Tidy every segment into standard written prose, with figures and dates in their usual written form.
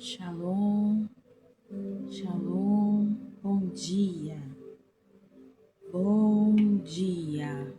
Shalom, shalom, bom dia, bom dia.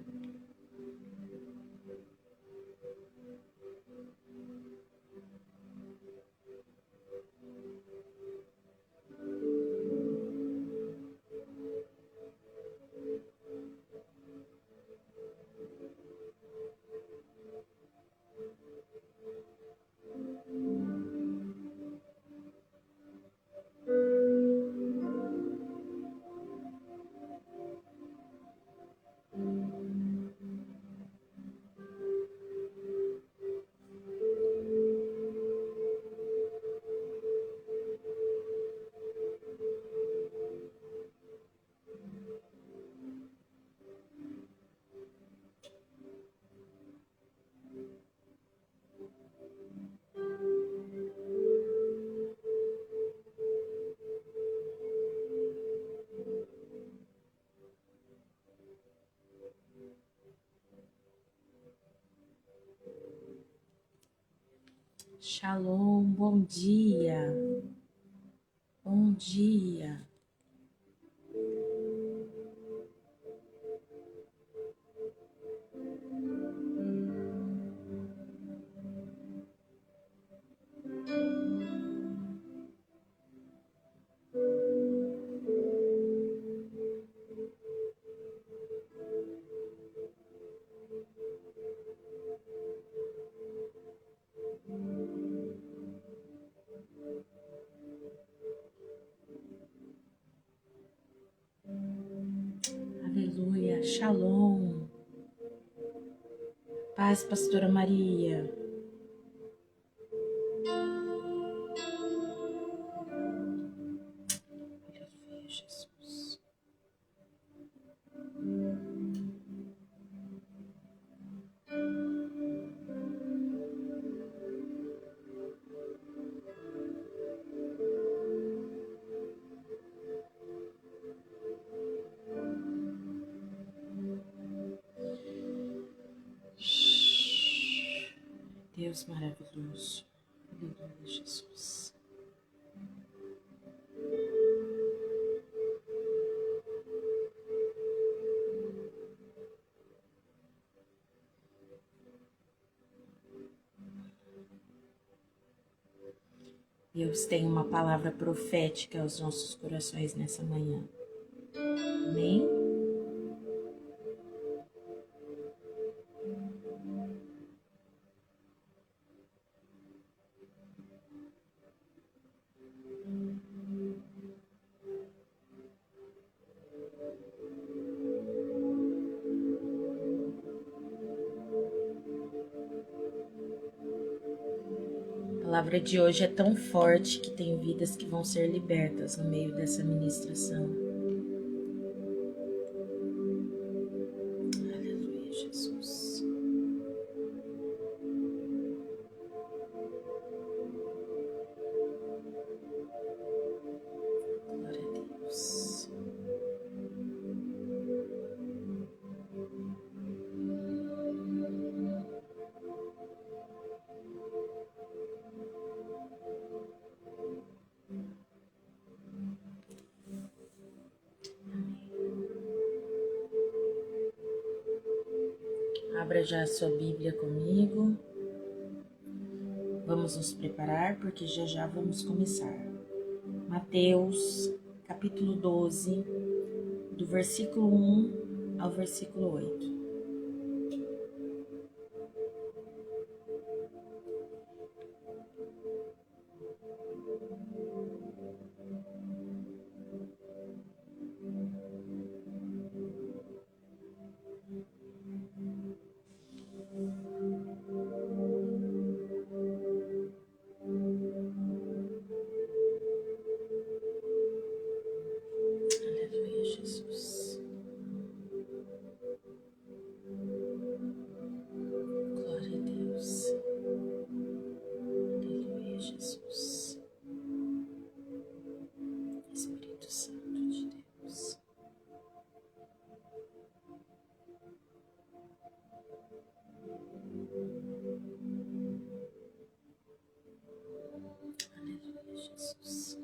Shalom, bom dia, bom dia. Aleluia, shalom. Paz, pastora Maria. Aleluia, Jesus. Deus maravilhoso. Aleluia, Jesus. Deus tem uma palavra profética aos nossos corações nessa manhã. Amém? A palavra de hoje é tão forte que tem vidas que vão ser libertas no meio dessa ministração. Aleluia, Jesus. Glória a Deus. Abra já a sua Bíblia comigo. Vamos nos preparar porque já já vamos começar. Mateus, capítulo 12, do versículo 1 ao versículo 8. Aleluia, Jesus. Glória a Deus. Aleluia, Jesus. Espírito Santo de Deus. Aleluia, Jesus.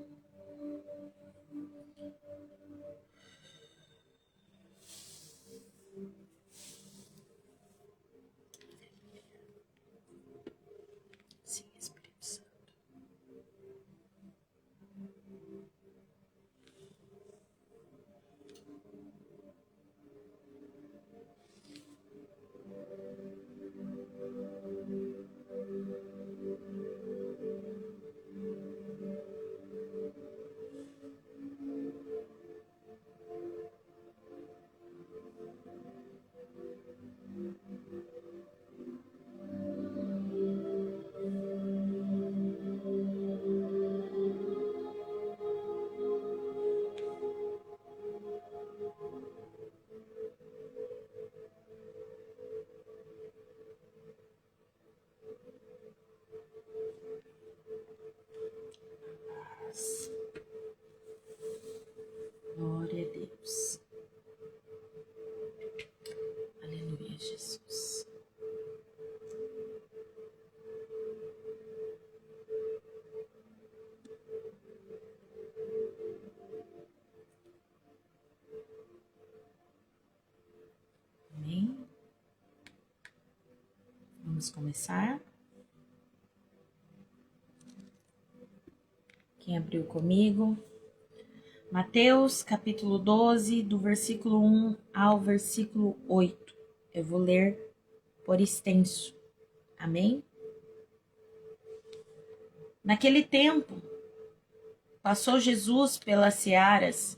Sim, Espírito Santo. Glória a Deus. Aleluia, Jesus. Amém? Vamos começar. Quem abriu comigo? Mateus, capítulo 12, do versículo 1 ao versículo 8. Eu vou ler por extenso. Amém? Naquele tempo, passou Jesus pelas searas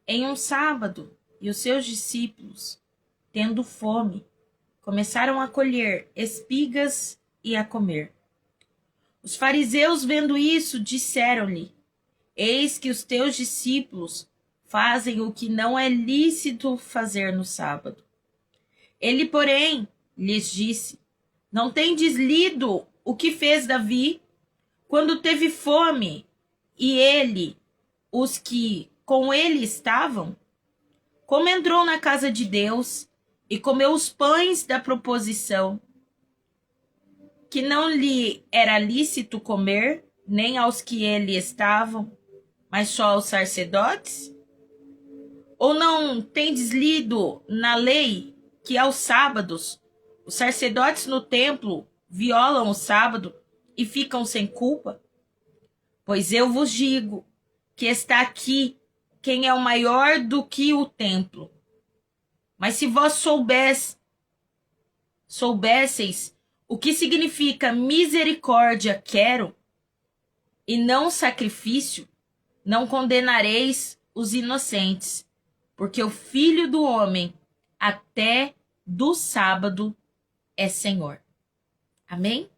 em um sábado, e os seus discípulos, tendo fome, começaram a colher espigas e a comer. Os fariseus, vendo isso, disseram-lhe: Eis que os teus discípulos fazem o que não é lícito fazer no sábado. Ele, porém, lhes disse: Não tendes lido o que fez Davi, quando teve fome, e ele, os que com ele estavam? Como entrou na casa de Deus e comeu os pães da proposição, que não lhe era lícito comer, nem aos que ele estavam, mas só aos sacerdotes? Ou não tendes lido na lei que aos sábados os sacerdotes no templo violam o sábado e ficam sem culpa? Pois eu vos digo que está aqui quem é o maior do que o templo. Mas se vós soubesseis o que significa misericórdia quero, e não sacrifício, não condenareis os inocentes, porque o Filho do Homem até do sábado é Senhor. Amém?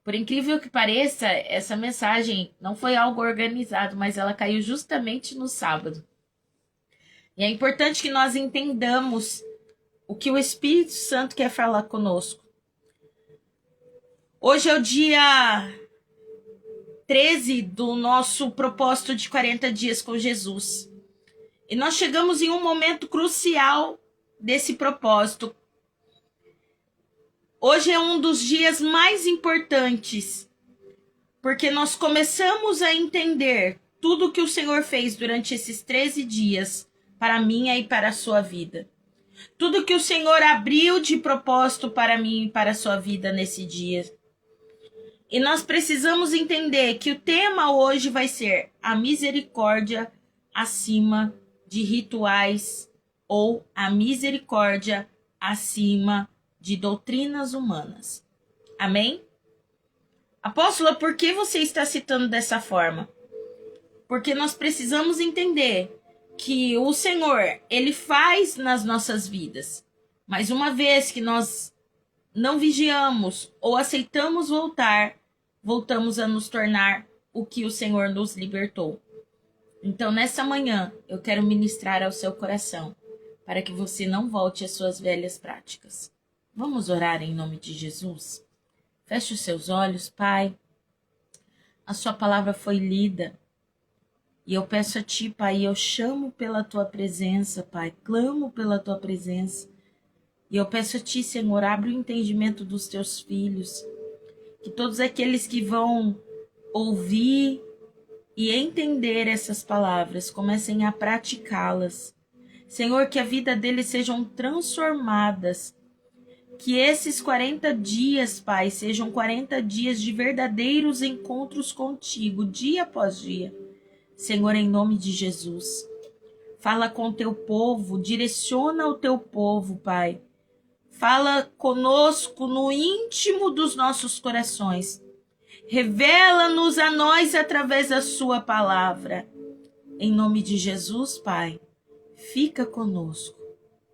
Por incrível que pareça, essa mensagem não foi algo organizado, mas ela caiu justamente no sábado. E é importante que nós entendamos o que o Espírito Santo quer falar conosco. Hoje é o dia 13 do nosso propósito de 40 dias com Jesus. E nós chegamos em um momento crucial desse propósito. Hoje é um dos dias mais importantes, porque nós começamos a entender tudo que o Senhor fez durante esses 13 dias para a minha e para a sua vida. Tudo que o Senhor abriu de propósito para mim e para a sua vida nesse dia. E nós precisamos entender que o tema hoje vai ser a misericórdia acima de rituais ou a misericórdia acima de doutrinas humanas. Amém? Apóstola, por que você está citando dessa forma? Porque nós precisamos entender que o Senhor, Ele faz nas nossas vidas. Mas uma vez que nós não vigiamos ou aceitamos voltamos a nos tornar o que o Senhor nos libertou. Então, nessa manhã, eu quero ministrar ao seu coração, para que você não volte às suas velhas práticas. Vamos orar em nome de Jesus? Feche os seus olhos, Pai. A sua palavra foi lida. E eu peço a Ti, Pai, eu chamo pela Tua presença, Pai, clamo pela Tua presença. E eu peço a Ti, Senhor, abre o entendimento dos Teus filhos, que todos aqueles que vão ouvir e entender essas palavras, comecem a praticá-las. Senhor, que a vida deles sejam transformadas, que esses 40 dias, Pai, sejam 40 dias de verdadeiros encontros contigo, dia após dia. Senhor, em nome de Jesus, fala com o teu povo, direciona o teu povo, Pai. Fala conosco no íntimo dos nossos corações. Revela-nos a nós através da sua palavra. Em nome de Jesus, Pai, fica conosco.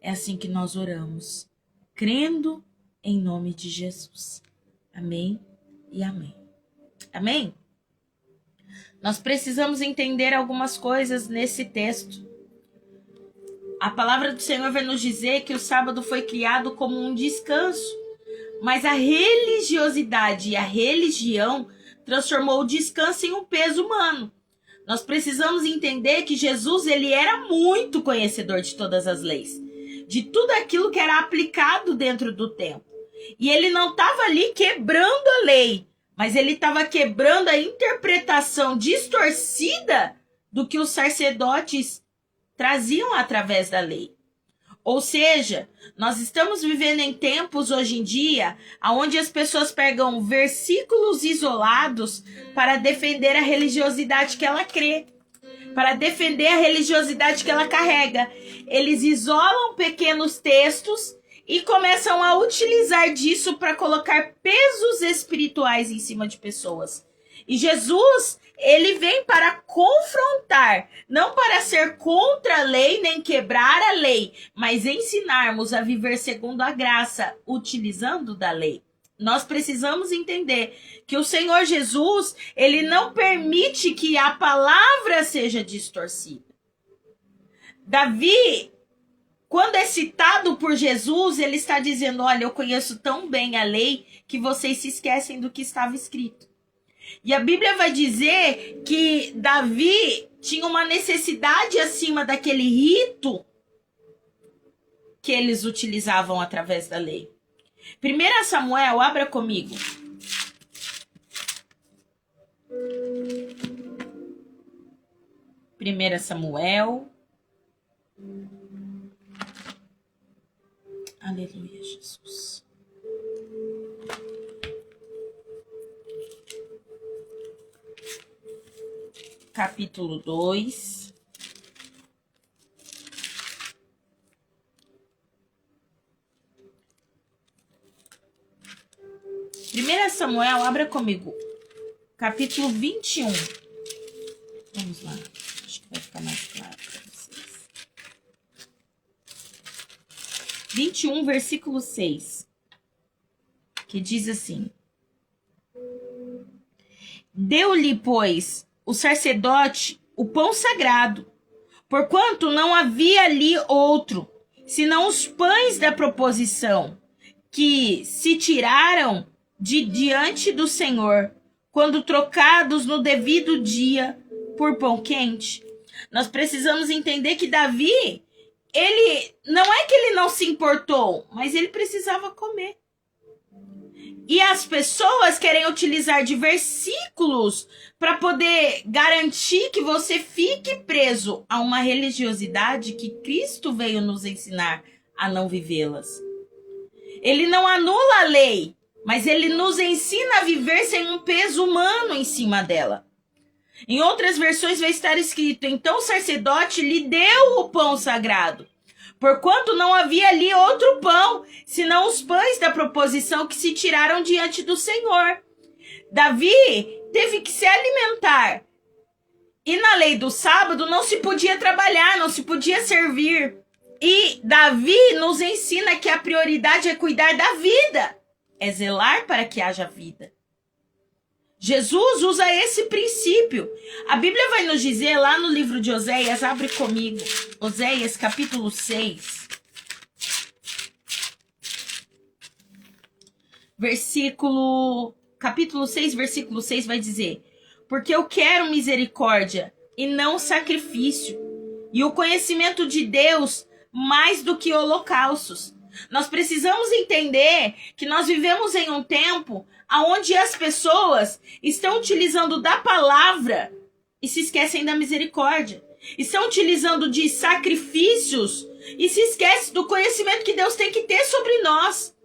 É assim que nós oramos, crendo em nome de Jesus. Amém e amém. Amém? Nós precisamos entender algumas coisas nesse texto. A palavra do Senhor vai nos dizer que o sábado foi criado como um descanso. Mas a religiosidade e a religião transformou o descanso em um peso humano. Nós precisamos entender que Jesus, ele era muito conhecedor de todas as leis, de tudo aquilo que era aplicado dentro do templo. E ele não estava ali quebrando a lei, mas ele estava quebrando a interpretação distorcida do que os sacerdotes traziam através da lei. Ou seja, nós estamos vivendo em tempos hoje em dia onde as pessoas pegam versículos isolados para defender a religiosidade que ela crê, para defender a religiosidade que ela carrega. Eles isolam pequenos textos e começam a utilizar disso para colocar pesos espirituais em cima de pessoas. E Jesus, ele vem para confrontar, não para ser contra a lei, nem quebrar a lei, mas ensinarmos a viver segundo a graça, utilizando da lei. Nós precisamos entender que o Senhor Jesus, ele não permite que a palavra seja distorcida. Davi, quando é citado por Jesus, ele está dizendo, olha, eu conheço tão bem a lei que vocês se esquecem do que estava escrito. E a Bíblia vai dizer que Davi tinha uma necessidade acima daquele rito que eles utilizavam através da lei. 1 Samuel, abra comigo. 1 Samuel. Aleluia, Jesus. Capítulo 2. Primeira Samuel, abra comigo. Capítulo 21. Vamos lá. Acho que vai ficar mais claro para vocês. 21, versículo 6. Que diz assim: Deu-lhe, pois, o sacerdote o pão sagrado, porquanto não havia ali outro, senão os pães da proposição, que se tiraram de diante do Senhor, quando trocados no devido dia por pão quente. Nós precisamos entender que Davi, ele não é que ele não se importou, mas ele precisava comer. E as pessoas querem utilizar de versículos para poder garantir que você fique preso a uma religiosidade que Cristo veio nos ensinar a não vivê-las. Ele não anula a lei, mas ele nos ensina a viver sem um peso humano em cima dela. Em outras versões vai estar escrito: então o sacerdote lhe deu o pão sagrado, porquanto não havia ali outro pão, senão os pães da proposição que se tiraram diante do Senhor. Davi teve que se alimentar. E na lei do sábado não se podia trabalhar, não se podia servir. E Davi nos ensina que a prioridade é cuidar da vida, é zelar para que haja vida. Jesus usa esse princípio. A Bíblia vai nos dizer lá no livro de Oséias, abre comigo, Oséias capítulo 6, capítulo 6, versículo 6 vai dizer: porque eu quero misericórdia e não sacrifício, e o conhecimento de Deus mais do que holocaustos. Nós precisamos entender que nós vivemos em um tempo onde as pessoas estão utilizando da palavra e se esquecem da misericórdia. Estão utilizando de sacrifícios e se esquecem do conhecimento que Deus tem que ter sobre nós.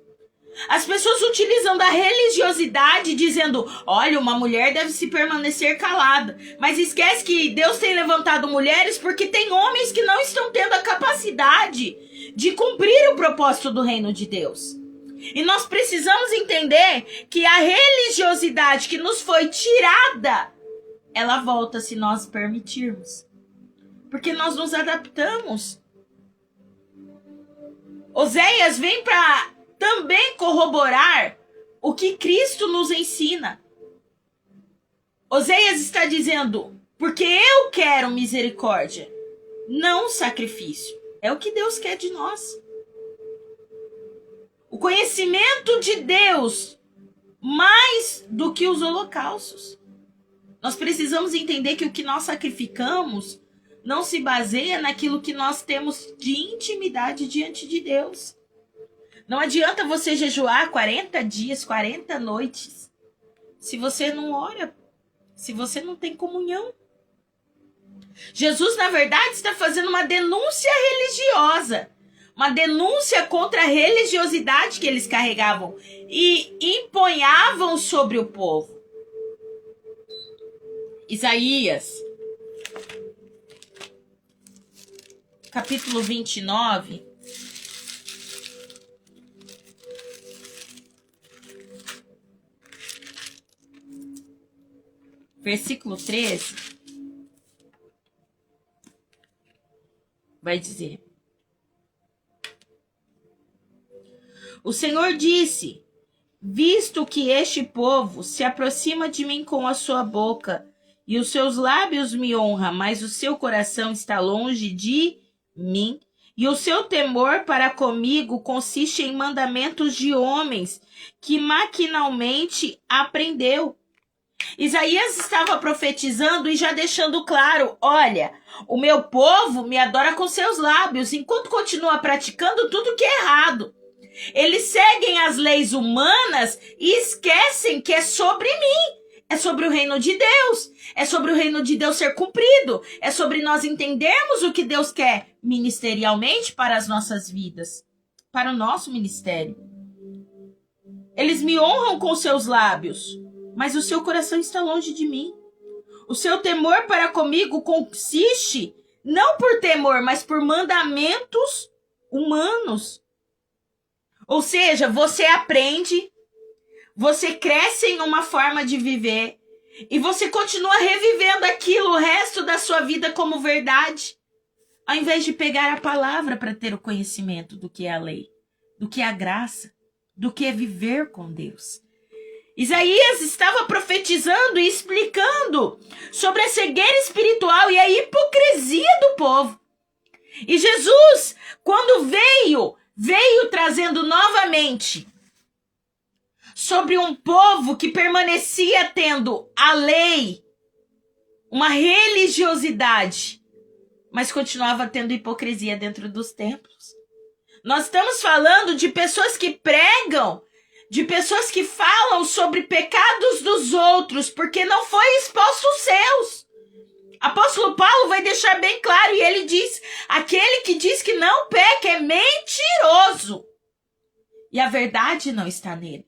As pessoas utilizam da religiosidade dizendo, olha, uma mulher deve se permanecer calada. Mas esquece que Deus tem levantado mulheres porque tem homens que não estão tendo a capacidade de cumprir o propósito do reino de Deus. E nós precisamos entender que a religiosidade que nos foi tirada, ela volta se nós permitirmos. Porque nós nos adaptamos. Oséias vem para também corroborar o que Cristo nos ensina. Oséias está dizendo, porque eu quero misericórdia, não sacrifício. É o que Deus quer de nós. O conhecimento de Deus, mais do que os holocaustos. Nós precisamos entender que o que nós sacrificamos não se baseia naquilo que nós temos de intimidade diante de Deus. Não adianta você jejuar 40 dias, 40 noites, se você não ora, se você não tem comunhão. Jesus, na verdade, está fazendo uma denúncia religiosa, uma denúncia contra a religiosidade que eles carregavam e empunhavam sobre o povo. Isaías, capítulo 29, versículo 13, vai dizer: o Senhor disse, visto que este povo se aproxima de mim com a sua boca, e os seus lábios me honram, mas o seu coração está longe de mim, e o seu temor para comigo consiste em mandamentos de homens que maquinalmente aprendeu. Isaías estava profetizando e já deixando claro, olha, o meu povo me adora com seus lábios, enquanto continua praticando tudo que é errado. Eles seguem as leis humanas e esquecem que é sobre mim. É sobre o reino de Deus. É sobre o reino de Deus ser cumprido. É sobre nós entendermos o que Deus quer ministerialmente para as nossas vidas. Para o nosso ministério. Eles me honram com seus lábios, mas o seu coração está longe de mim. O seu temor para comigo consiste não por temor, mas por mandamentos humanos. Ou seja, você aprende, você cresce em uma forma de viver e você continua revivendo aquilo o resto da sua vida como verdade, ao invés de pegar a palavra para ter o conhecimento do que é a lei, do que é a graça, do que é viver com Deus. Isaías estava profetizando e explicando sobre a cegueira espiritual e a hipocrisia do povo. E Jesus, quando veio trazendo novamente sobre um povo que permanecia tendo a lei, uma religiosidade, mas continuava tendo hipocrisia dentro dos templos. Nós estamos falando de pessoas que pregam, de pessoas que falam sobre pecados dos outros, porque não foi exposto os seus. Apóstolo Paulo vai deixar bem claro, e ele diz, aquele que diz que não peca é mentiroso. E a verdade não está nele.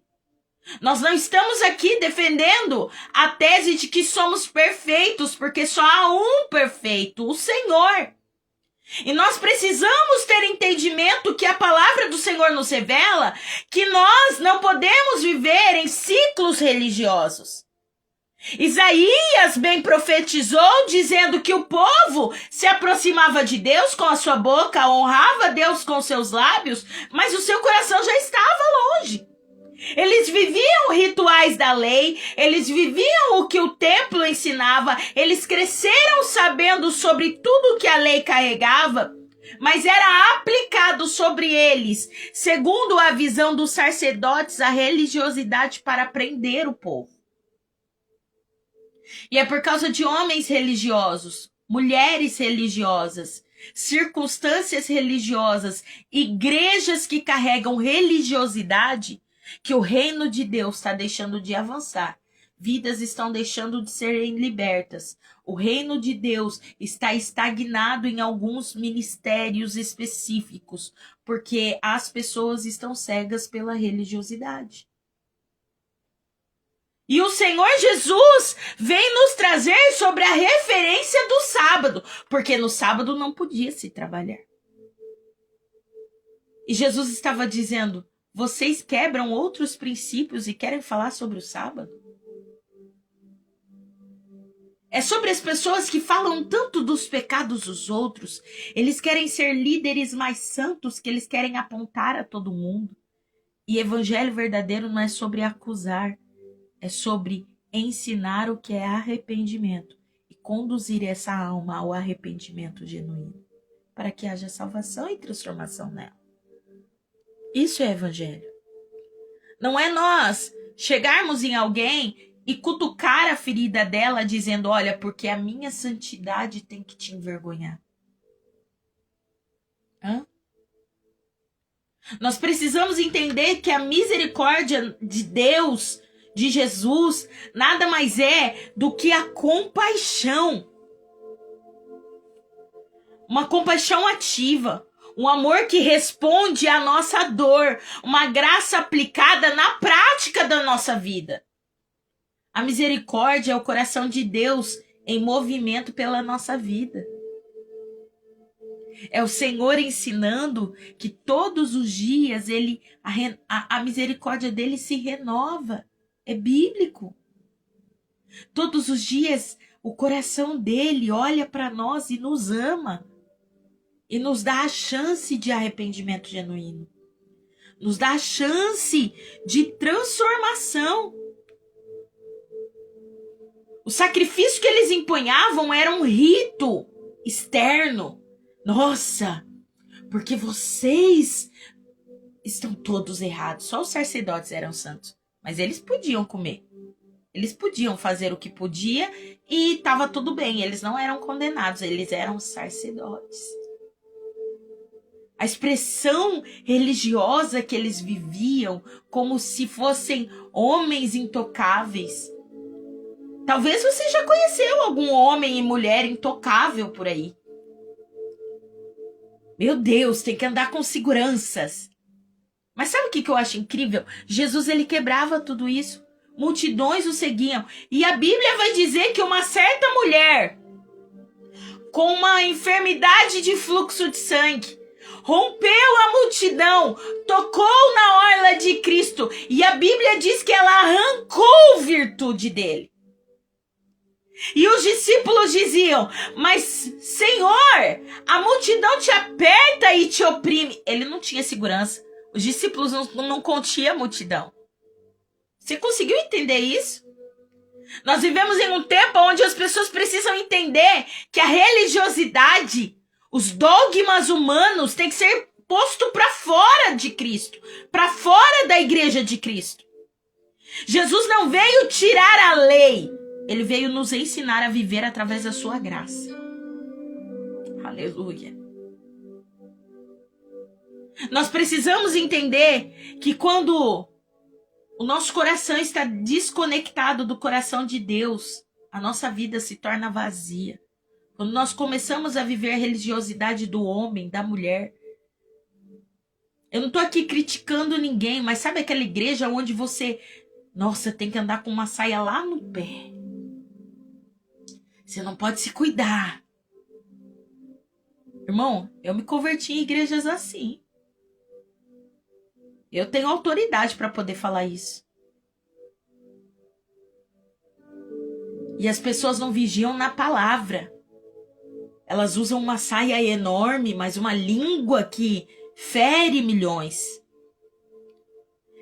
Nós não estamos aqui defendendo a tese de que somos perfeitos, porque só há um perfeito, o Senhor. E nós precisamos ter entendimento que a palavra do Senhor nos revela que nós não podemos viver em ciclos religiosos. Isaías bem profetizou dizendo que o povo se aproximava de Deus com a sua boca, honrava Deus com seus lábios, mas o seu coração já estava longe. Eles viviam rituais da lei, eles viviam o que o templo ensinava, eles cresceram sabendo sobre tudo que a lei carregava, mas era aplicado sobre eles, segundo a visão dos sacerdotes, a religiosidade para prender o povo. E é por causa de homens religiosos, mulheres religiosas, circunstâncias religiosas, igrejas que carregam religiosidade, que o reino de Deus está deixando de avançar. Vidas estão deixando de serem libertas. O reino de Deus está estagnado em alguns ministérios específicos, porque as pessoas estão cegas pela religiosidade. E o Senhor Jesus vem nos trazer sobre a referência do sábado, porque no sábado não podia se trabalhar. E Jesus estava dizendo: vocês quebram outros princípios e querem falar sobre o sábado? É sobre as pessoas que falam tanto dos pecados dos outros. Eles querem ser líderes mais santos, que eles querem apontar a todo mundo. E evangelho verdadeiro não é sobre acusar, é sobre ensinar o que é arrependimento e conduzir essa alma ao arrependimento genuíno, para que haja salvação e transformação nela. Isso é evangelho. Não é nós chegarmos em alguém e cutucar a ferida dela dizendo: olha, porque a minha santidade tem que te envergonhar. Nós precisamos entender que a misericórdia de Deus, de Jesus, nada mais é do que a compaixão. Uma compaixão ativa. Um amor que responde à nossa dor. Uma graça aplicada na prática da nossa vida. A misericórdia é o coração de Deus em movimento pela nossa vida. É o Senhor ensinando que todos os dias a misericórdia dele se renova. É bíblico. Todos os dias o coração dele olha para nós e nos ama. E nos dá a chance de arrependimento genuíno. Nos dá a chance de transformação. O sacrifício que eles empunhavam era um rito externo. Nossa, porque vocês estão todos errados. Só os sacerdotes eram santos. Mas eles podiam comer. Eles podiam fazer o que podia e estava tudo bem. Eles não eram condenados, eles eram sacerdotes. A expressão religiosa que eles viviam como se fossem homens intocáveis. Talvez você já conheceu algum homem e mulher intocável por aí. Meu Deus, tem que andar com seguranças. Mas sabe o que eu acho incrível? Jesus, ele quebrava tudo isso. Multidões o seguiam. E a Bíblia vai dizer que uma certa mulher com uma enfermidade de fluxo de sangue rompeu a multidão, tocou na orla de Cristo. E a Bíblia diz que ela arrancou virtude dele. E os discípulos diziam: mas Senhor, a multidão te aperta e te oprime. Ele não tinha segurança. Os discípulos não continham a multidão. Você conseguiu entender isso? Nós vivemos em um tempo onde as pessoas precisam entender que a religiosidade, os dogmas humanos têm que ser posto para fora de Cristo, para fora da igreja de Cristo. Jesus não veio tirar a lei, ele veio nos ensinar a viver através da sua graça. Aleluia. Nós precisamos entender que quando o nosso coração está desconectado do coração de Deus, a nossa vida se torna vazia. Quando nós começamos a viver a religiosidade do homem, da mulher. Eu não estou aqui criticando ninguém, mas sabe aquela igreja onde você, nossa, tem que andar com uma saia lá no pé. Você não pode se cuidar. Irmão, eu me converti em igrejas assim. Eu tenho autoridade para poder falar isso. E as pessoas não vigiam na palavra. Elas usam uma saia enorme, mas uma língua que fere milhões.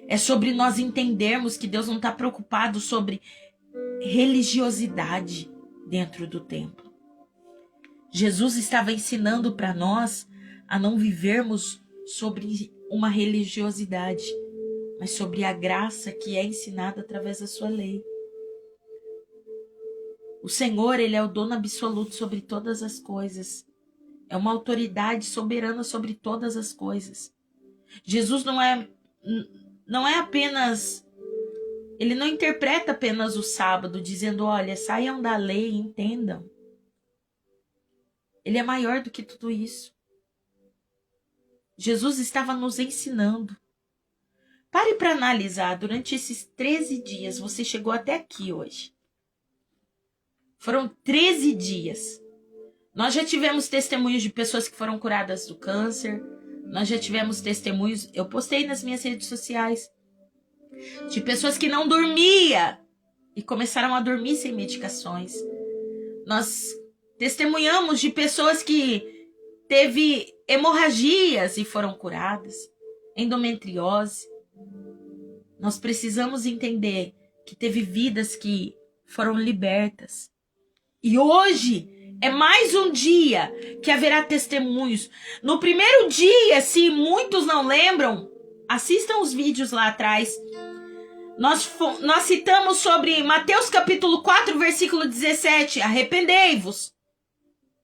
É sobre nós entendermos que Deus não está preocupado sobre religiosidade dentro do templo. Jesus estava ensinando para nós a não vivermos sobre uma religiosidade, mas sobre a graça que é ensinada através da sua lei. O Senhor, ele é o dono absoluto sobre todas as coisas. É uma autoridade soberana sobre todas as coisas. Jesus não é apenas... Ele não interpreta apenas o sábado, dizendo, olha, saiam da lei e entendam. Ele é maior do que tudo isso. Jesus estava nos ensinando. Pare para analisar, durante esses 13 dias, você chegou até aqui hoje. Foram 13 dias. Nós já tivemos testemunhos de pessoas que foram curadas do câncer. Nós já tivemos testemunhos, eu postei nas minhas redes sociais, de pessoas que não dormiam e começaram a dormir sem medicações. Nós testemunhamos de pessoas que teve hemorragias e foram curadas, endometriose. Nós precisamos entender que teve vidas que foram libertas. E hoje é mais um dia que haverá testemunhos. No primeiro dia, se muitos não lembram, assistam os vídeos lá atrás. Nós citamos sobre Mateus capítulo 4, versículo 17. Arrependei-vos.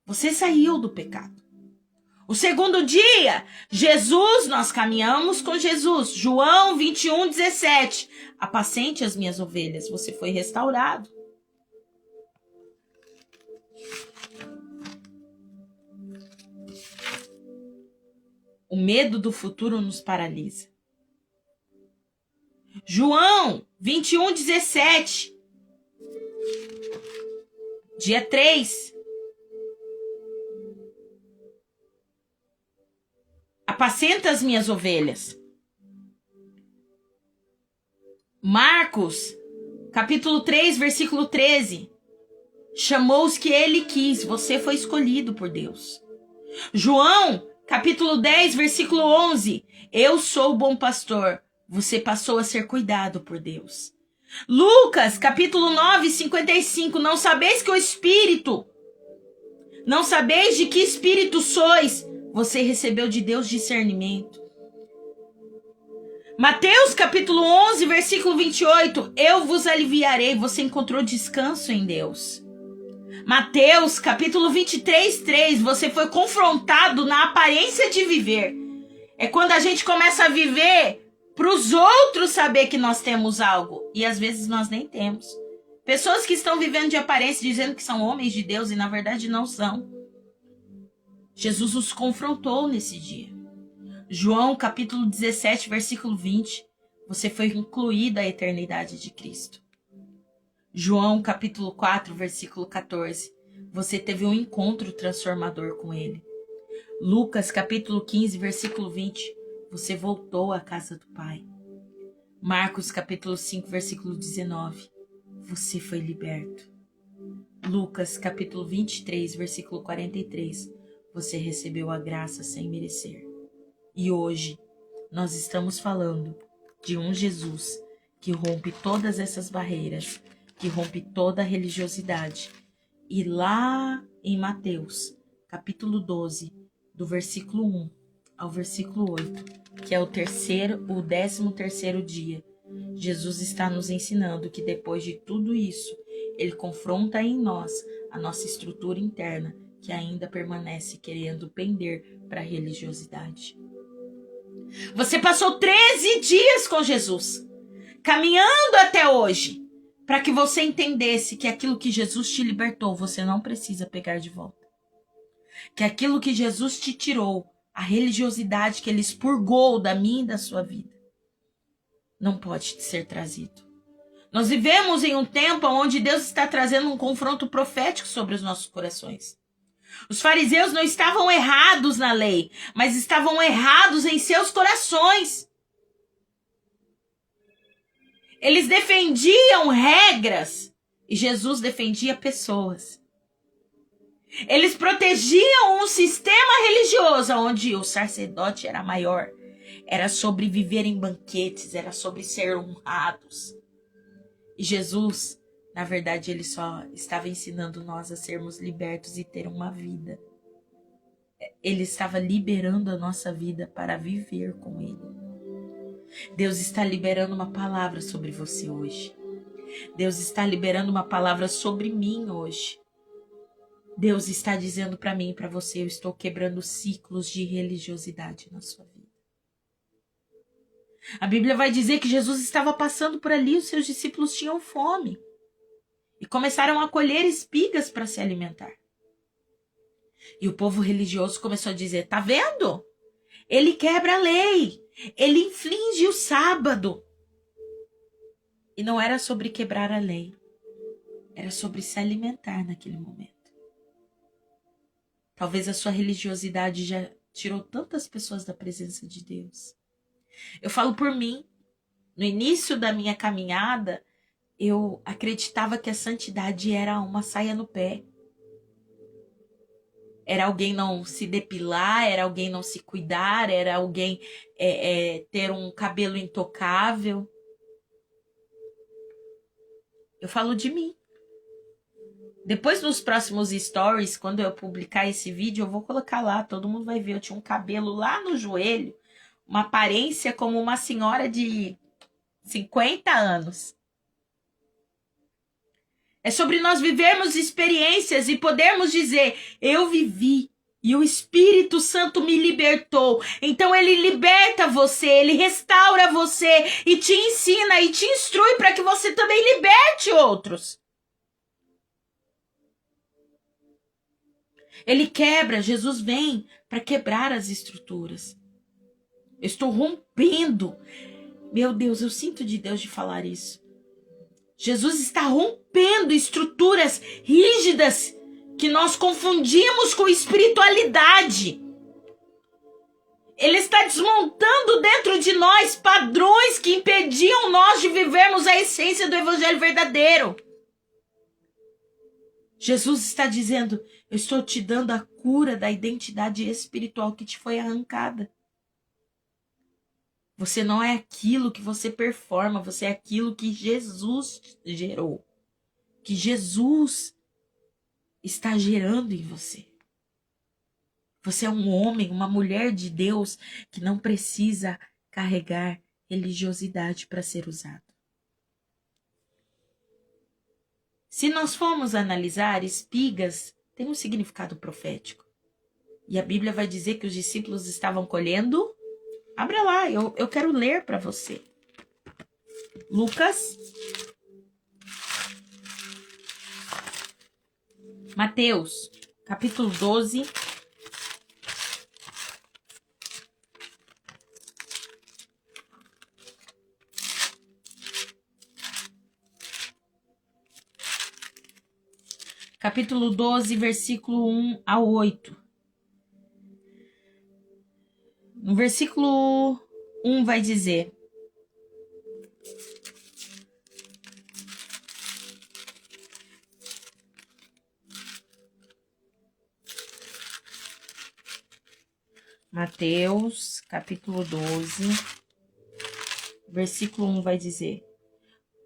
Você saiu do pecado. O segundo dia, Jesus, nós caminhamos com Jesus. João 21, 17. Apacente as minhas ovelhas. Você foi restaurado. O medo do futuro nos paralisa. João 21, 17. Dia 3. Apacenta as minhas ovelhas. Marcos, capítulo 3, versículo 13. Chamou os que ele quis, você foi escolhido por Deus. João, capítulo 10, versículo 11. Eu sou o bom pastor, você passou a ser cuidado por Deus. Lucas, capítulo 9, 55. Não sabeis que o Espírito, não sabeis de que espírito sois, você recebeu de Deus discernimento. Mateus capítulo 11, versículo 28. Eu vos aliviarei, você encontrou descanso em Deus. Mateus capítulo 23, 3. Você foi confrontado na aparência de viver. É quando a gente começa a viver para os outros saber que nós temos algo. E às vezes nós nem temos. Pessoas que estão vivendo de aparência, dizendo que são homens de Deus e na verdade não são. Jesus os confrontou nesse dia. João capítulo 17, versículo 20. Você foi incluído à eternidade de Cristo. João capítulo 4, versículo 14. Você teve um encontro transformador com ele. Lucas capítulo 15, versículo 20. Você voltou à casa do Pai. Marcos capítulo 5, versículo 19. Você foi liberto. Lucas capítulo 23, versículo 43. Você recebeu a graça sem merecer. E hoje nós estamos falando de um Jesus que rompe todas essas barreiras, que rompe toda a religiosidade. E lá em Mateus, capítulo 12, do versículo 1 ao versículo 8, que é o 13º dia, Jesus está nos ensinando que depois de tudo isso, ele confronta em nós a nossa estrutura interna, que ainda permanece querendo pender para a religiosidade. Você passou 13 dias com Jesus, caminhando até hoje, para que você entendesse que aquilo que Jesus te libertou, você não precisa pegar de volta. Que aquilo que Jesus te tirou, a religiosidade que ele expurgou da minha e da sua vida, não pode ser trazido. Nós vivemos em um tempo onde Deus está trazendo um confronto profético sobre os nossos corações. Os fariseus não estavam errados na lei, mas estavam errados em seus corações. Eles defendiam regras e Jesus defendia pessoas. Eles protegiam um sistema religioso onde o sacerdote era maior. Era sobre viver em banquetes, era sobre ser honrados. E Jesus, na verdade, ele só estava ensinando nós a sermos libertos e ter uma vida. Ele estava liberando a nossa vida para viver com ele. Deus está liberando uma palavra sobre você hoje. Deus está liberando uma palavra sobre mim hoje. Deus está dizendo para mim e para você, eu estou quebrando ciclos de religiosidade na sua vida. A Bíblia vai dizer que Jesus estava passando por ali, os seus discípulos tinham fome e começaram a colher espigas para se alimentar. E o povo religioso começou a dizer, tá vendo? Ele quebra a lei, ele infringe o sábado. E não era sobre quebrar a lei, era sobre se alimentar naquele momento. Talvez a sua religiosidade já tirou tantas pessoas da presença de Deus. Eu falo por mim, no início da minha caminhada, eu acreditava que a santidade era uma saia no pé. Era alguém não se depilar, era alguém não se cuidar, era alguém ter um cabelo intocável. Eu falo de mim. Depois, nos próximos stories, quando eu publicar esse vídeo, eu vou colocar lá, todo mundo vai ver. Eu tinha um cabelo lá no joelho, uma aparência como uma senhora de 50 anos. É sobre nós vivermos experiências e podermos dizer, eu vivi e o Espírito Santo me libertou. Então ele liberta você, ele restaura você e te ensina e te instrui para que você também liberte outros. Ele quebra, Jesus vem para quebrar as estruturas. Eu estou rompendo. Meu Deus, eu sinto de Deus de falar isso. Jesus está rompendo estruturas rígidas que nós confundimos com espiritualidade. Ele está desmontando dentro de nós padrões que impediam nós de vivermos a essência do evangelho verdadeiro. Jesus está dizendo, eu estou te dando a cura da identidade espiritual que te foi arrancada. Você não é aquilo que você performa, você é aquilo que Jesus gerou. Que Jesus está gerando em você. Você é um homem, uma mulher de Deus que não precisa carregar religiosidade para ser usado. Se nós formos analisar, espigas têm um significado profético. E a Bíblia vai dizer que os discípulos estavam colhendo. Abra lá, eu quero ler para você. Lucas. Mateus, capítulo 12. Capítulo 12, versículo 1 a 8. No versículo 1 vai dizer: Mateus, capítulo 12, versículo 1 vai dizer: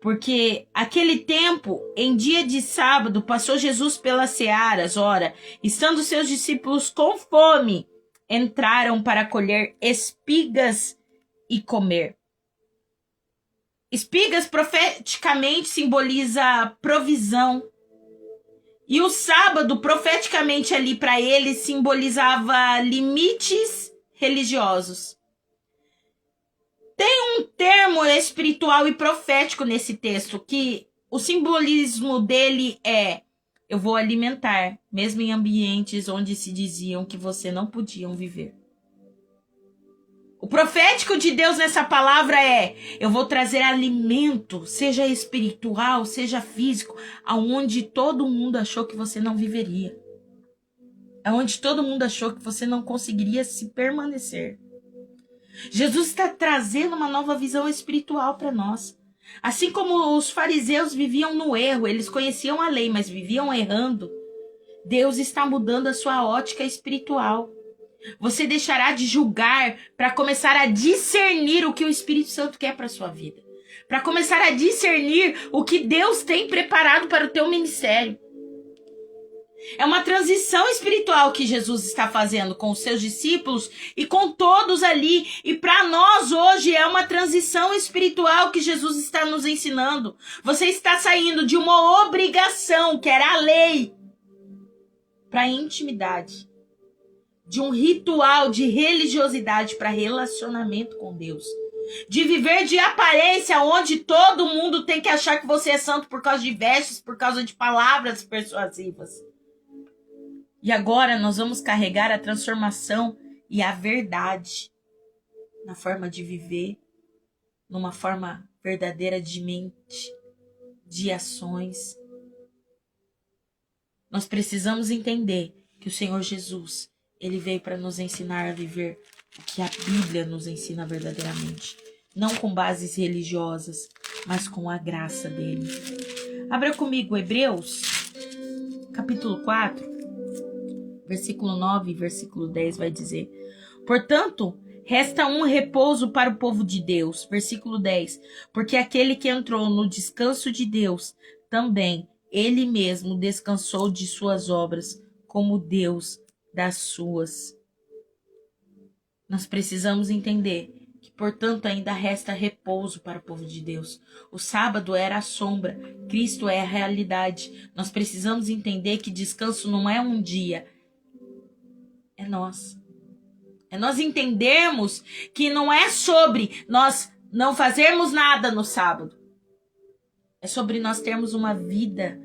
porque aquele tempo, em dia de sábado, passou Jesus pelas searas, ora, estando seus discípulos com fome, entraram para colher espigas e comer. Espigas profeticamente simboliza provisão. E o sábado, profeticamente ali para eles, simbolizava limites religiosos. Tem um termo espiritual e profético nesse texto, que o simbolismo dele é: eu vou alimentar, mesmo em ambientes onde se diziam que você não podia viver. O profético de Deus nessa palavra é: eu vou trazer alimento, seja espiritual, seja físico, aonde todo mundo achou que você não viveria. Aonde todo mundo achou que você não conseguiria se permanecer. Jesus está trazendo uma nova visão espiritual para nós. Assim como os fariseus viviam no erro, eles conheciam a lei, mas viviam errando. Deus está mudando a sua ótica espiritual. Você deixará de julgar para começar a discernir o que o Espírito Santo quer para a sua vida. Para começar a discernir o que Deus tem preparado para o teu ministério. É uma transição espiritual que Jesus está fazendo com os seus discípulos e com todos ali. E para nós hoje é uma transição espiritual que Jesus está nos ensinando. Você está saindo de uma obrigação, que era a lei, para intimidade, de um ritual de religiosidade para relacionamento com Deus, de viver de aparência onde todo mundo tem que achar que você é santo por causa de vestes, por causa de palavras persuasivas. E agora nós vamos carregar a transformação e a verdade na forma de viver, numa forma verdadeira de mente, de ações. Nós precisamos entender que o Senhor Jesus, ele veio para nos ensinar a viver o que a Bíblia nos ensina verdadeiramente. Não com bases religiosas, mas com a graça dele. Abra comigo Hebreus, capítulo 4, versículo 9 e versículo 10 vai dizer: portanto, resta um repouso para o povo de Deus. Versículo 10. Porque aquele que entrou no descanso de Deus, também ele mesmo descansou de suas obras, como Deus das suas. Nós precisamos entender que, portanto, ainda resta repouso para o povo de Deus. O sábado era a sombra, Cristo é a realidade. Nós precisamos entender que descanso não é um dia, é nós. É nós entendermos que não é sobre nós não fazermos nada no sábado. É sobre nós termos uma vida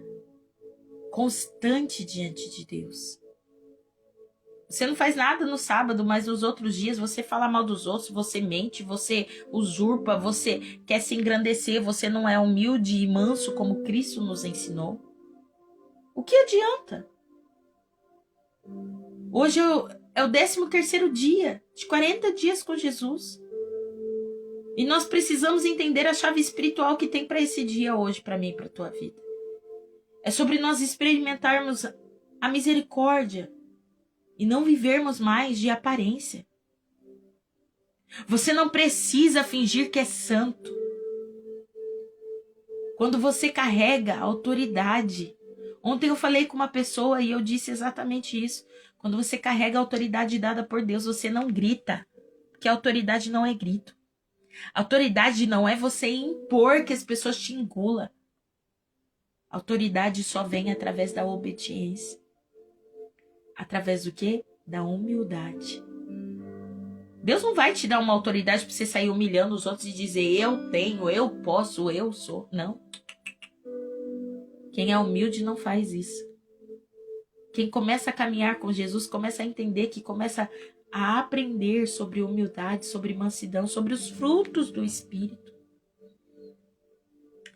constante diante de Deus. Você não faz nada no sábado, mas nos outros dias você fala mal dos outros, você mente, você usurpa, você quer se engrandecer, você não é humilde e manso como Cristo nos ensinou. O que adianta? Hoje é o 13º dia de 40 dias com Jesus. E nós precisamos entender a chave espiritual que tem para esse dia hoje, para mim e para a tua vida. É sobre nós experimentarmos a misericórdia e não vivermos mais de aparência. Você não precisa fingir que é santo. Quando você carrega a autoridade. Ontem eu falei com uma pessoa e eu disse exatamente isso. Quando você carrega a autoridade dada por Deus, você não grita. Porque a autoridade não é grito. A autoridade não é você impor que as pessoas te engulam. A autoridade só vem através da obediência. Através do quê? Da humildade. Deus não vai te dar uma autoridade para você sair humilhando os outros e dizer eu tenho, eu posso, eu sou. Não. Quem é humilde não faz isso. Quem começa a caminhar com Jesus, começa a entender que começa a aprender sobre humildade, sobre mansidão, sobre os frutos do Espírito.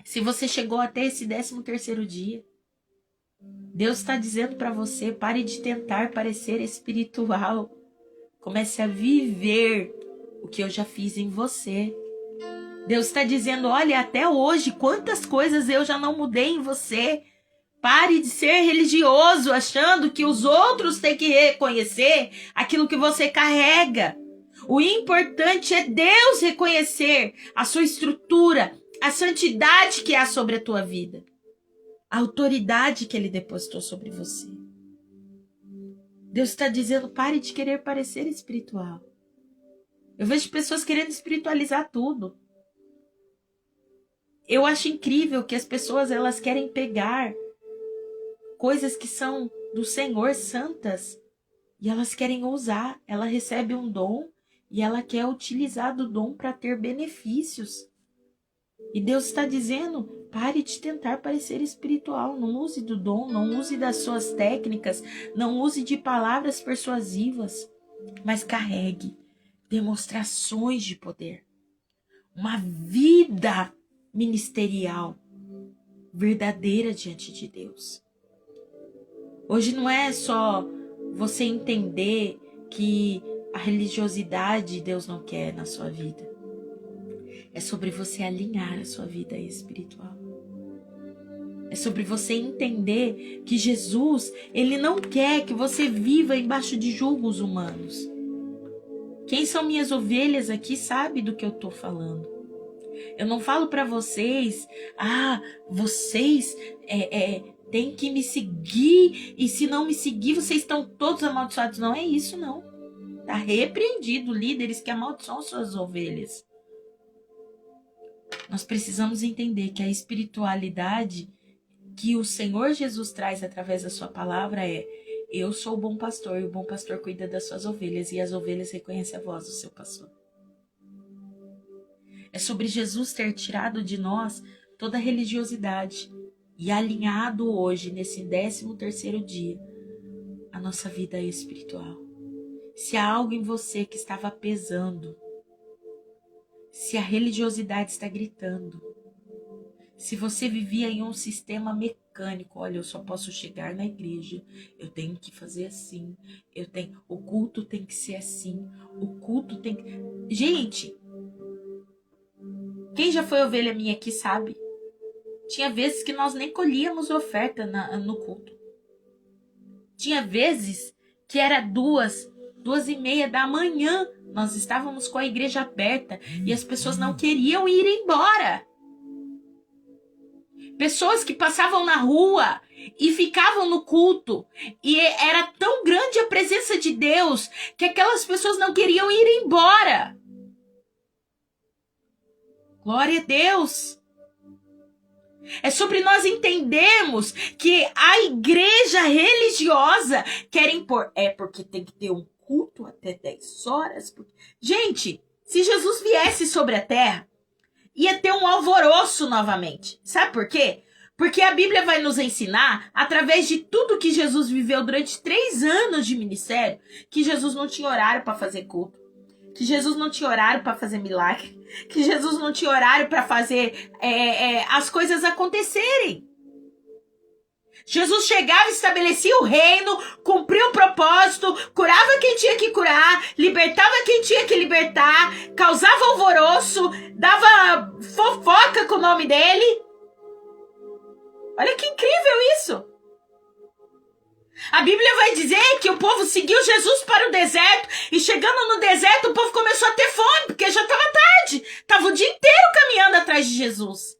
Se você chegou até esse 13º dia, Deus está dizendo para você, pare de tentar parecer espiritual. Comece a viver o que eu já fiz em você. Deus está dizendo, olha, até hoje, quantas coisas eu já não mudei em você. Pare de ser religioso, achando que os outros têm que reconhecer aquilo que você carrega. O importante é Deus reconhecer a sua estrutura, a santidade que há sobre a tua vida. A autoridade que Ele depositou sobre você. Deus está dizendo, pare de querer parecer espiritual. Eu vejo pessoas querendo espiritualizar tudo. Eu acho incrível que as pessoas elas querem pegar coisas que são do Senhor santas e elas querem usar. Ela recebe um dom e ela quer utilizar do dom para ter benefícios. E Deus está dizendo, pare de tentar parecer espiritual. Não use do dom, não use das suas técnicas, não use de palavras persuasivas, mas carregue demonstrações de poder. Uma vida ministerial verdadeira diante de Deus. Hoje não é só você entender que a religiosidade Deus não quer na sua vida. É sobre você alinhar a sua vida espiritual. É sobre você entender que Jesus, Ele não quer que você viva embaixo de julgos humanos. Quem são minhas ovelhas aqui sabe do que eu estou falando. Eu não falo para vocês, vocês têm que me seguir e se não me seguir, vocês estão todos amaldiçoados. Não é isso, não. Está repreendido líderes que amaldiçoam suas ovelhas. Nós precisamos entender que a espiritualidade que o Senhor Jesus traz através da sua palavra Eu sou o bom pastor, e o bom pastor cuida das suas ovelhas, e as ovelhas reconhecem a voz do seu pastor. É sobre Jesus ter tirado de nós toda a religiosidade e alinhado hoje, nesse 13º dia, a nossa vida espiritual. Se há algo em você que estava pesando, se a religiosidade está gritando, se você vivia em um sistema mecânico, olha, eu só posso chegar na igreja, eu tenho que fazer assim, o culto tem que ser assim, o culto tem que... Gente, quem já foi ovelha minha aqui sabe, tinha vezes que nós nem colhíamos oferta no culto. Tinha vezes que era 2h30 da manhã, nós estávamos com a igreja aberta e as pessoas não queriam ir embora. Pessoas que passavam na rua e ficavam no culto. E era tão grande a presença de Deus que aquelas pessoas não queriam ir embora. Glória a Deus. É sobre nós entendermos que a igreja religiosa quer impor. É porque tem que ter um culto até 10 horas. Gente, se Jesus viesse sobre a terra, ia ter um alvoroço novamente. Sabe por quê? Porque a Bíblia vai nos ensinar, através de tudo que Jesus viveu durante 3 anos de ministério, que Jesus não tinha horário para fazer culto, que Jesus não tinha horário para fazer milagre, que Jesus não tinha horário para fazer as coisas acontecerem. Jesus chegava, estabelecia o reino, cumpria o propósito, curava quem tinha que curar, libertava quem tinha que libertar, causava alvoroço, dava fofoca com o nome dele. Olha que incrível isso! A Bíblia vai dizer que o povo seguiu Jesus para o deserto e chegando no deserto o povo começou a ter fome, porque já estava tarde. Estava o dia inteiro caminhando atrás de Jesus.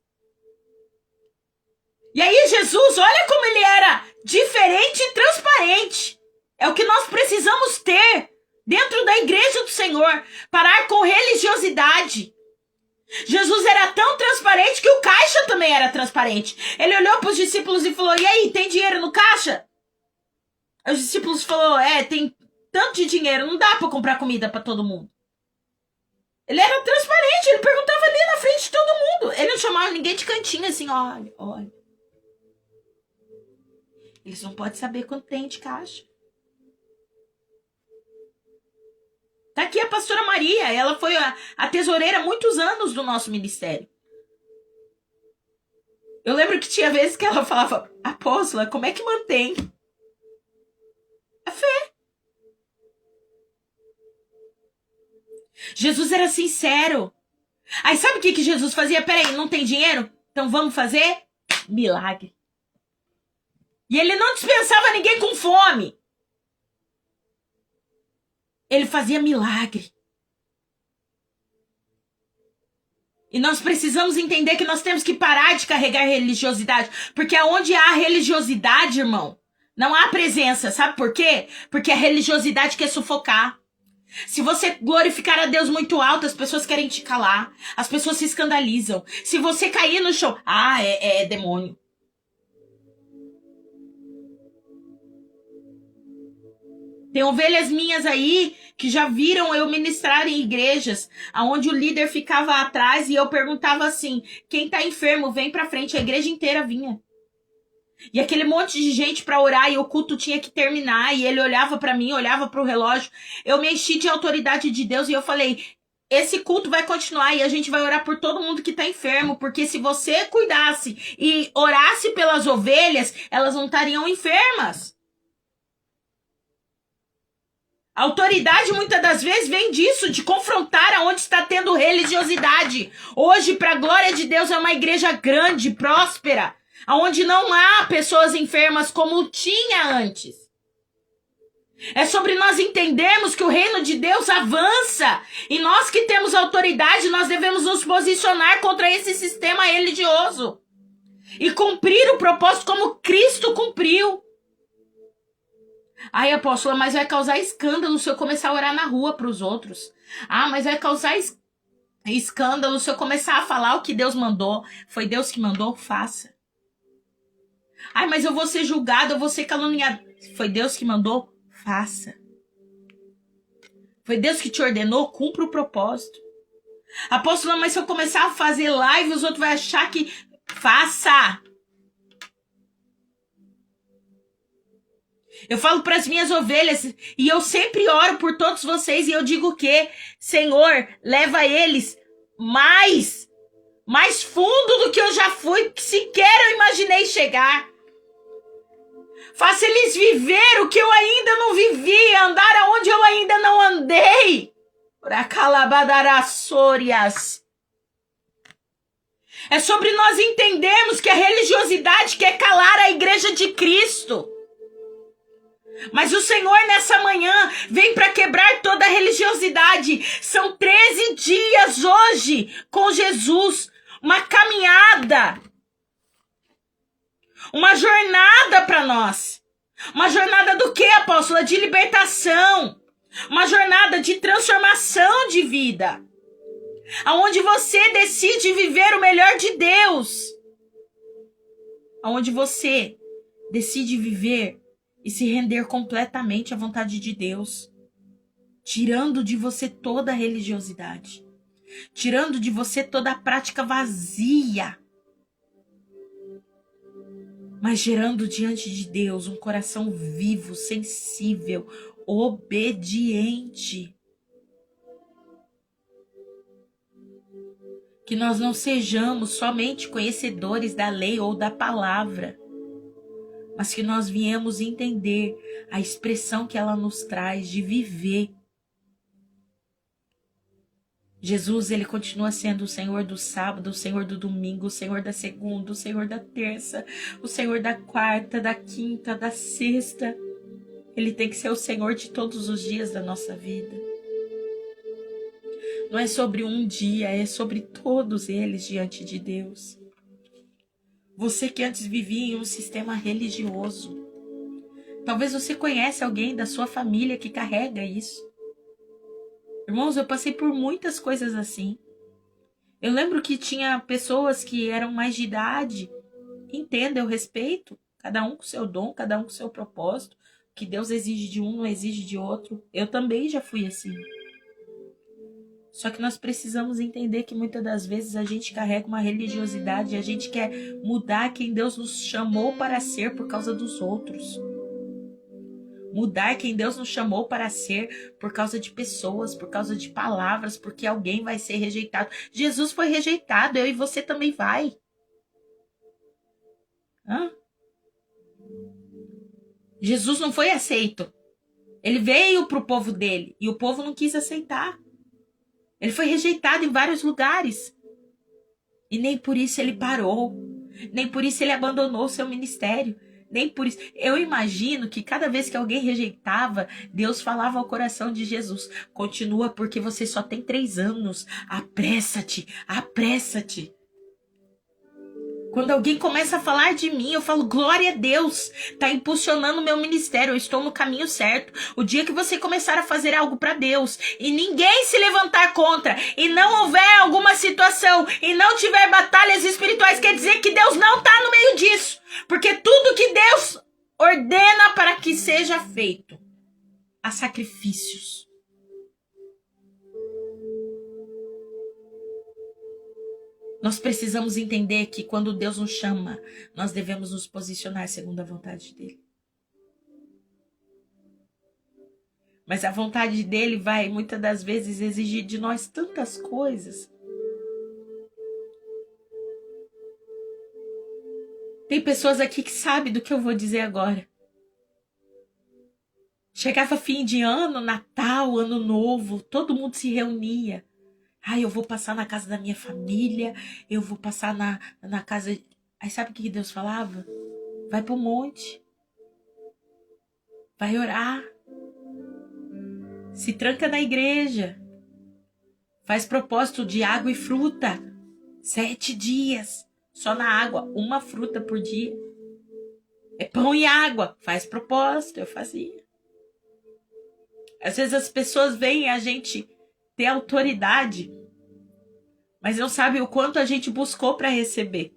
E aí Jesus, olha como ele era diferente e transparente. É o que nós precisamos ter dentro da igreja do Senhor. Parar com religiosidade. Jesus era tão transparente que o caixa também era transparente. Ele olhou para os discípulos e falou, e aí, tem dinheiro no caixa? Os discípulos falaram, tem tanto de dinheiro, não dá para comprar comida para todo mundo. Ele era transparente, ele perguntava ali na frente de todo mundo. Ele não chamava ninguém de cantinho assim, olha. Eles não podem saber quanto tem de caixa. Tá aqui a pastora Maria, ela foi a tesoureira há muitos anos do nosso ministério. Eu lembro que tinha vezes que ela falava, apóstola, como é que mantém a fé? Jesus era sincero. Aí sabe o que Jesus fazia? Peraí, não tem dinheiro? Então vamos fazer milagre. E ele não dispensava ninguém com fome. Ele fazia milagre. E nós precisamos entender que nós temos que parar de carregar religiosidade. Porque aonde há religiosidade, irmão, não há presença. Sabe por quê? Porque a religiosidade quer sufocar. Se você glorificar a Deus muito alto, as pessoas querem te calar. As pessoas se escandalizam. Se você cair no chão, é demônio. Tem ovelhas minhas aí que já viram eu ministrar em igrejas, onde o líder ficava atrás e eu perguntava assim, quem tá enfermo, vem pra frente, a igreja inteira vinha. E aquele monte de gente pra orar e o culto tinha que terminar e ele olhava pra mim, olhava pro relógio. Eu me enchi de autoridade de Deus e eu falei, esse culto vai continuar e a gente vai orar por todo mundo que tá enfermo, porque se você cuidasse e orasse pelas ovelhas, elas não estariam enfermas. A autoridade muitas das vezes vem disso, de confrontar aonde está tendo religiosidade. Hoje, para a glória de Deus, é uma igreja grande, próspera, onde não há pessoas enfermas como tinha antes. É sobre nós entendermos que o reino de Deus avança e nós que temos autoridade, nós devemos nos posicionar contra esse sistema religioso e cumprir o propósito como Cristo cumpriu. Ai, apóstola, mas vai causar escândalo se eu começar a orar na rua para os outros. Mas vai causar escândalo se eu começar a falar o que Deus mandou. Foi Deus que mandou? Faça. Ai, mas eu vou ser julgado, eu vou ser caluniado. Foi Deus que mandou? Faça. Foi Deus que te ordenou? Cumpra o propósito. Apóstolo, mas se eu começar a fazer live, os outros vão achar que... Faça! Eu falo para as minhas ovelhas, e eu sempre oro por todos vocês, e eu digo que, Senhor, leva eles mais fundo do que eu já fui, que sequer eu imaginei chegar. Faça eles viver o que eu ainda não vivi, andar aonde eu ainda não andei. Oracalabadaraçorias. É sobre nós entendermos que a religiosidade quer calar a igreja de Cristo. Mas o Senhor nessa manhã vem para quebrar toda a religiosidade. São 13 dias hoje com Jesus. Uma caminhada. Uma jornada para nós. Uma jornada do quê, apóstola? De libertação. Uma jornada de transformação de vida. Aonde você decide viver o melhor de Deus. Aonde você decide viver e se render completamente à vontade de Deus. Tirando de você toda a religiosidade. Tirando de você toda a prática vazia. Mas gerando diante de Deus um coração vivo, sensível, obediente. Que nós não sejamos somente conhecedores da lei ou da palavra, mas que nós viemos entender a expressão que ela nos traz de viver. Jesus, ele continua sendo o Senhor do sábado, o Senhor do domingo, o Senhor da segunda, o Senhor da terça, o Senhor da quarta, da quinta, da sexta. Ele tem que ser o Senhor de todos os dias da nossa vida. Não é sobre um dia, é sobre todos eles diante de Deus. Você que antes vivia em um sistema religioso. Talvez você conhece alguém da sua família que carrega isso. Irmãos, eu passei por muitas coisas assim. Eu lembro que tinha pessoas que eram mais de idade. Entenda, eu respeito. Cada um com seu dom, cada um com seu propósito. O que Deus exige de um, não exige de outro. Eu também já fui assim. Só que nós precisamos entender que muitas das vezes a gente carrega uma religiosidade e a gente quer mudar quem Deus nos chamou para ser por causa dos outros. Mudar quem Deus nos chamou para ser por causa de pessoas, por causa de palavras, porque alguém vai ser rejeitado. Jesus foi rejeitado, eu e você também vai. Jesus não foi aceito. Ele veio para o povo dele e o povo não quis aceitar. Ele foi rejeitado em vários lugares. E nem por isso ele parou. Nem por isso ele abandonou o seu ministério. Nem por isso. Eu imagino que cada vez que alguém rejeitava, Deus falava ao coração de Jesus: continua, porque você só tem 3 anos. Apressa-te, apressa-te. Quando alguém começa a falar de mim, eu falo, glória a Deus, tá impulsionando o meu ministério, eu estou no caminho certo. O dia que você começar a fazer algo para Deus e ninguém se levantar contra, e não houver alguma situação, e não tiver batalhas espirituais, quer dizer que Deus não tá no meio disso. Porque tudo que Deus ordena para que seja feito, há sacrifícios. Nós precisamos entender que quando Deus nos chama, nós devemos nos posicionar segundo a vontade dele. Mas a vontade dele vai, muitas das vezes, exigir de nós tantas coisas. Tem pessoas aqui que sabem do que eu vou dizer agora. Chegava fim de ano, Natal, Ano Novo, todo mundo se reunia. Eu vou passar na casa da minha família, eu vou passar na casa... Aí sabe o que Deus falava? Vai pro monte. Vai orar. Se tranca na igreja. Faz propósito de água e fruta. 7 dias. Só na água. 1 fruta por dia. É pão e água. Faz propósito. Eu fazia. Às vezes as pessoas veem a gente ter autoridade, mas não sabem o quanto a gente buscou para receber.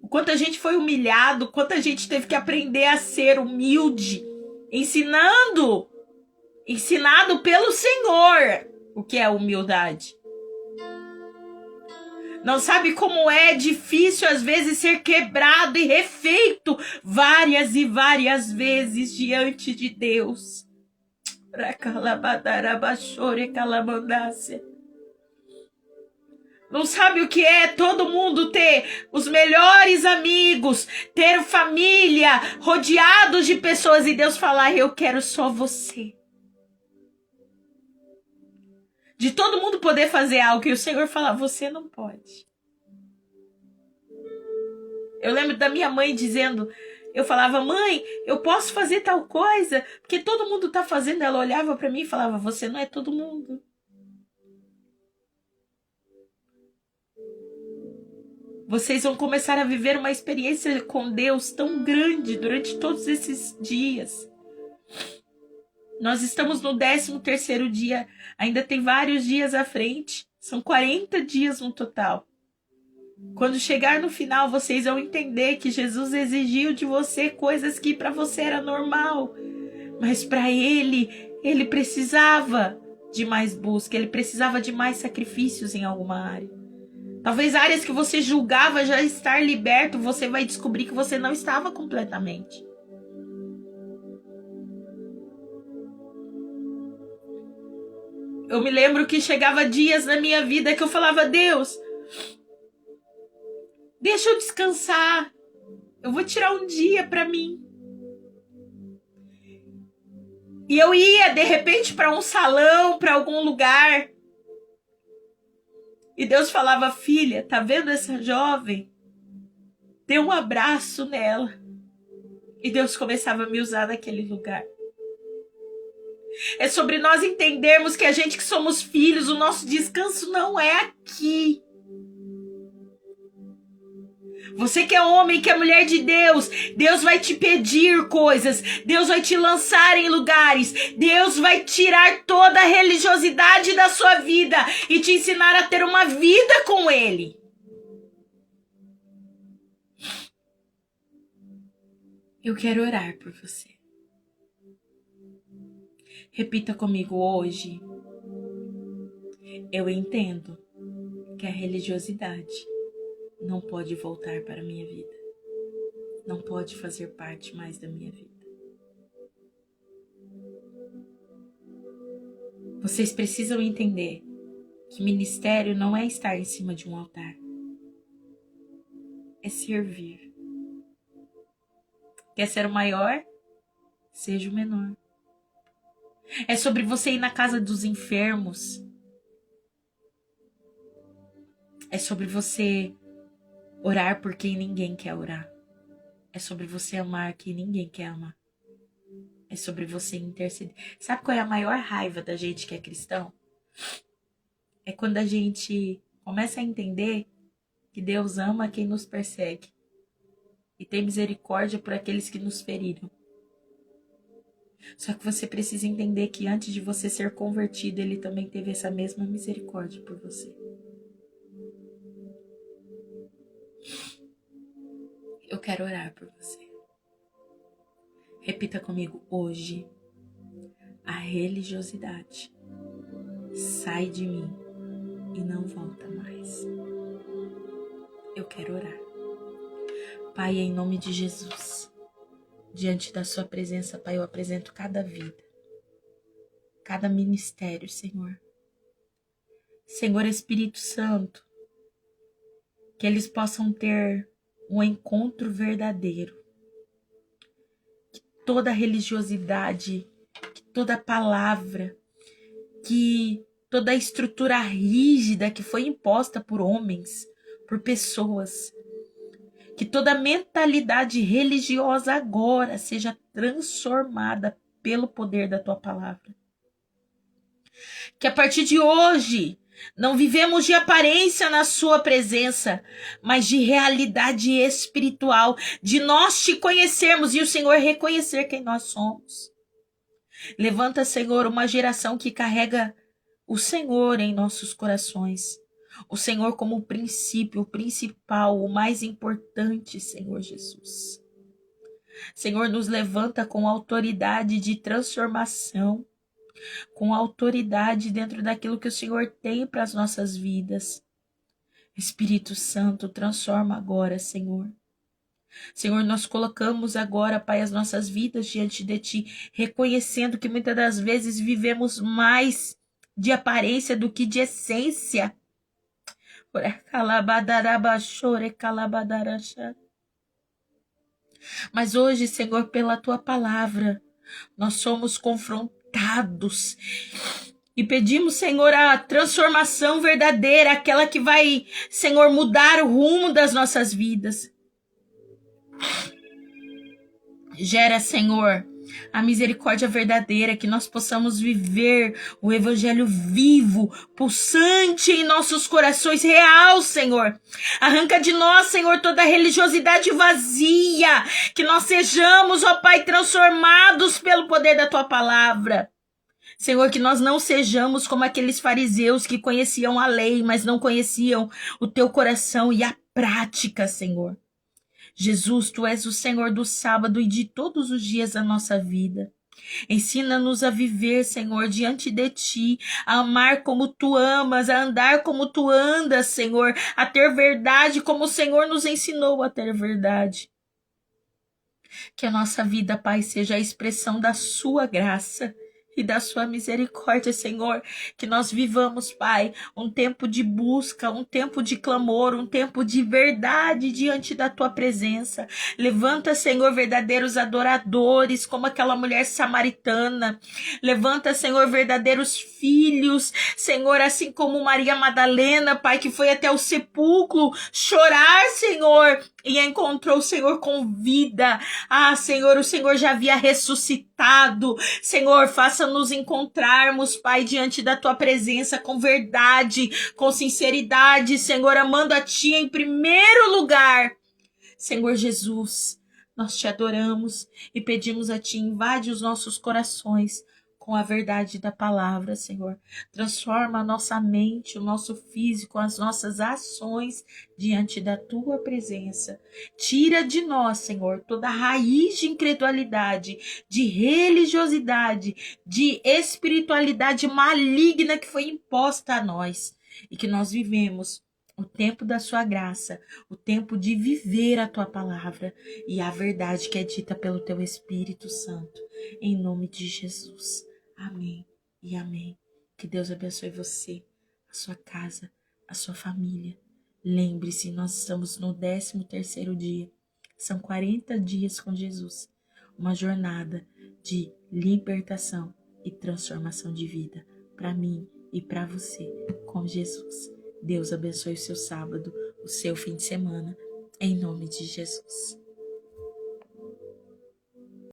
o quanto a gente foi humilhado, o quanto a gente teve que aprender a ser humilde, ensinado pelo Senhor o que é humildade. Não sabe como é difícil às vezes ser quebrado e refeito várias e várias vezes diante de Deus. Não sabe o que é todo mundo ter os melhores amigos, ter família, rodeados de pessoas e Deus falar, eu quero só você. De todo mundo poder fazer algo e o Senhor falar, você não pode. Eu lembro da minha mãe dizendo, eu falava, mãe, eu posso fazer tal coisa? Porque todo mundo tá fazendo. Ela olhava para mim e falava, você não é todo mundo. Vocês vão começar a viver uma experiência com Deus tão grande durante todos esses dias. Nós estamos no 13º dia. Ainda tem vários dias à frente. São 40 dias no total. Quando chegar no final, vocês vão entender que Jesus exigiu de você coisas que para você era normal. Mas para ele precisava de mais busca. Ele precisava de mais sacrifícios em alguma área. Talvez áreas que você julgava já estar liberto, você vai descobrir que você não estava completamente. Eu me lembro que chegava dias na minha vida que eu falava, Deus, deixa eu descansar. Eu vou tirar um dia para mim. E eu ia, de repente, para um salão, para algum lugar. E Deus falava, filha, tá vendo essa jovem? Dê um abraço nela. E Deus começava a me usar naquele lugar. É sobre nós entendermos que a gente que somos filhos, o nosso descanso não é aqui. Você que é homem, que é mulher de Deus, Deus vai te pedir coisas, Deus vai te lançar em lugares, Deus vai tirar toda a religiosidade da sua vida e te ensinar a ter uma vida com Ele. Eu quero orar por você. Repita comigo hoje. Eu entendo que a religiosidade não pode voltar para a minha vida. Não pode fazer parte mais da minha vida. Vocês precisam entender que ministério não é estar em cima de um altar. É servir. Quer ser o maior? Seja o menor. É sobre você ir na casa dos enfermos. É sobre você orar por quem ninguém quer orar. É sobre você amar quem ninguém quer amar. É sobre você interceder. Sabe qual é a maior raiva da gente que é cristão? É quando a gente começa a entender que Deus ama quem nos persegue e tem misericórdia por aqueles que nos feriram. Só que você precisa entender que antes de você ser convertido, Ele também teve essa mesma misericórdia por você. Eu quero orar por você. Repita comigo hoje. A religiosidade sai de mim e não volta mais. Eu quero orar. Pai, em nome de Jesus, diante da sua presença, Pai, eu apresento cada vida, cada ministério, Senhor. Senhor Espírito Santo, que eles possam ter um encontro verdadeiro. Que toda religiosidade, que toda palavra, que toda a estrutura rígida que foi imposta por homens, por pessoas, que toda mentalidade religiosa agora seja transformada pelo poder da tua palavra. Que a partir de hoje não vivemos de aparência na sua presença, mas de realidade espiritual, de nós te conhecermos e o Senhor reconhecer quem nós somos. Levanta, Senhor, uma geração que carrega o Senhor em nossos corações. O Senhor como o princípio, o principal, o mais importante, Senhor Jesus. Senhor, nos levanta com autoridade de transformação, com autoridade dentro daquilo que o Senhor tem para as nossas vidas. Espírito Santo, transforma agora, Senhor. Senhor, nós colocamos agora, Pai, as nossas vidas diante de Ti, reconhecendo que muitas das vezes vivemos mais de aparência do que de essência. Mas hoje, Senhor, pela Tua palavra, nós somos confrontados e pedimos, Senhor, a transformação verdadeira, aquela que vai, Senhor, mudar o rumo das nossas vidas. Gera, Senhor, a misericórdia verdadeira, que nós possamos viver o evangelho vivo, pulsante em nossos corações, real, Senhor. Arranca de nós, Senhor, toda a religiosidade vazia, que nós sejamos, ó Pai, transformados pelo poder da Tua palavra. Senhor, que nós não sejamos como aqueles fariseus que conheciam a lei, mas não conheciam o Teu coração e a prática, Senhor. Jesus, Tu és o Senhor do sábado e de todos os dias da nossa vida. Ensina-nos a viver, Senhor, diante de Ti, a amar como Tu amas, a andar como Tu andas, Senhor, a ter verdade como o Senhor nos ensinou a ter verdade. Que a nossa vida, Pai, seja a expressão da Sua graça e da Sua misericórdia, Senhor, que nós vivamos, Pai, um tempo de busca, um tempo de clamor, um tempo de verdade diante da Tua presença. Levanta, Senhor, verdadeiros adoradores, como aquela mulher samaritana. Levanta, Senhor, verdadeiros filhos, Senhor, assim como Maria Madalena, Pai, que foi até o sepulcro chorar, Senhor, e encontrou o Senhor com vida. Ah, Senhor, o Senhor já havia ressuscitado. Senhor, faça-nos encontrarmos, Pai, diante da Tua presença com verdade, com sinceridade, Senhor, amando a Ti em primeiro lugar. Senhor Jesus, nós Te adoramos e pedimos a Ti, invade os nossos corações com a verdade da palavra, Senhor. Transforma a nossa mente, o nosso físico, as nossas ações diante da Tua presença. Tira de nós, Senhor, toda raiz de incredulidade, de religiosidade, de espiritualidade maligna que foi imposta a nós e que nós vivemos o tempo da Sua graça, o tempo de viver a Tua palavra e a verdade que é dita pelo Teu Espírito Santo. Em nome de Jesus. Amém e amém. Que Deus abençoe você, a sua casa, a sua família. Lembre-se, nós estamos no 13º dia. São 40 dias com Jesus. Uma jornada de libertação e transformação de vida para mim e para você com Jesus. Deus abençoe o seu sábado, o seu fim de semana, em nome de Jesus.